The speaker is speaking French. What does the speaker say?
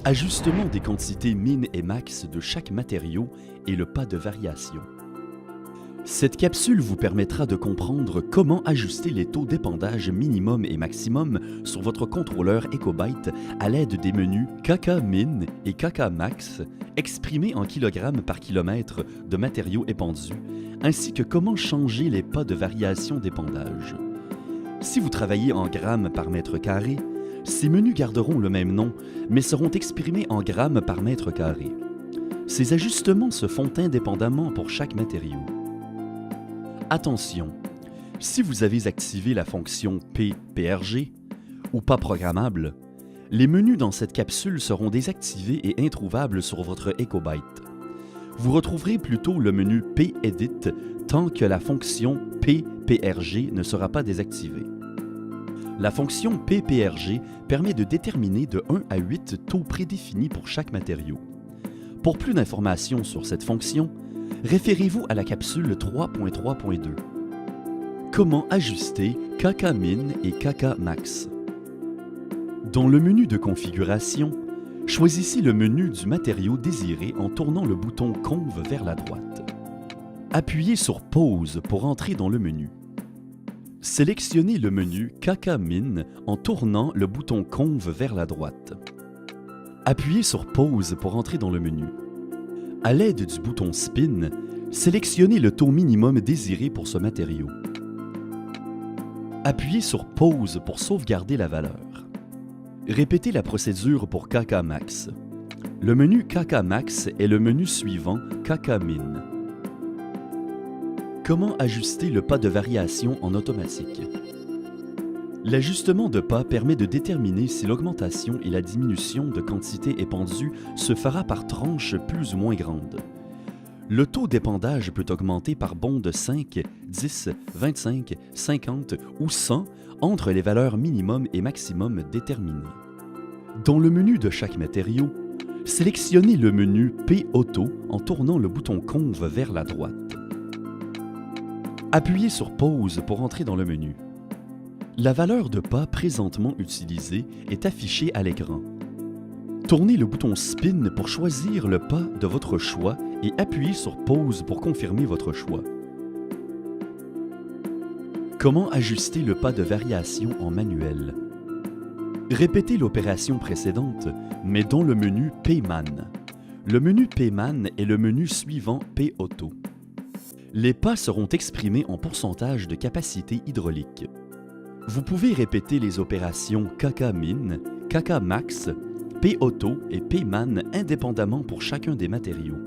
Ajustement des quantités min et max de chaque matériau et le pas de variation. Cette capsule vous permettra de comprendre comment ajuster les taux d'épandage minimum et maximum sur votre contrôleur EcoByte à l'aide des menus kk-min et kk-max exprimés en kilogrammes par kilomètre de matériaux épandus, ainsi que comment changer les pas de variation d'épandage. Si vous travaillez en grammes par mètre carré, ces menus garderont le même nom, mais seront exprimés en grammes par mètre carré. Ces ajustements se font indépendamment pour chaque matériau. Attention, si vous avez activé la fonction PPRG ou pas programmable, les menus dans cette capsule seront désactivés et introuvables sur votre EcoByte. Vous retrouverez plutôt le menu P-Edit tant que la fonction PPRG ne sera pas désactivée. La fonction PPRG permet de déterminer de 1 à 8 taux prédéfinis pour chaque matériau. Pour plus d'informations sur cette fonction, référez-vous à la capsule 3.3.2. Comment ajuster kk-min et kk-max? Dans le menu de configuration, choisissez le menu du matériau désiré en tournant le bouton Conv vers la droite. Appuyez sur Pause pour entrer dans le menu. Sélectionnez le menu kk-min en tournant le bouton Conv vers la droite. Appuyez sur Pause pour entrer dans le menu. À l'aide du bouton Spin, sélectionnez le taux minimum désiré pour ce matériau. Appuyez sur Pause pour sauvegarder la valeur. Répétez la procédure pour kk-max. Le menu kk-max est le menu suivant kk-min. Comment ajuster le pas de variation en automatique? L'ajustement de pas permet de déterminer si l'augmentation et la diminution de quantité épandue se fera par tranches plus ou moins grandes. Le taux d'épandage peut augmenter par bond de 5, 10, 25, 50 ou 100 entre les valeurs minimum et maximum déterminées. Dans le menu de chaque matériau, sélectionnez le menu P-Auto en tournant le bouton Conv vers la droite. Appuyez sur Pause pour entrer dans le menu. La valeur de pas présentement utilisée est affichée à l'écran. Tournez le bouton Spin pour choisir le pas de votre choix et appuyez sur Pause pour confirmer votre choix. Comment ajuster le pas de variation en manuel? Répétez l'opération précédente, mais dans le menu P-Man. Le menu P-Man est le menu suivant P-Auto. Les pas seront exprimés en pourcentage de capacité hydraulique. Vous pouvez répéter les opérations kk-min, kk-max, P-Auto et P-man indépendamment pour chacun des matériaux.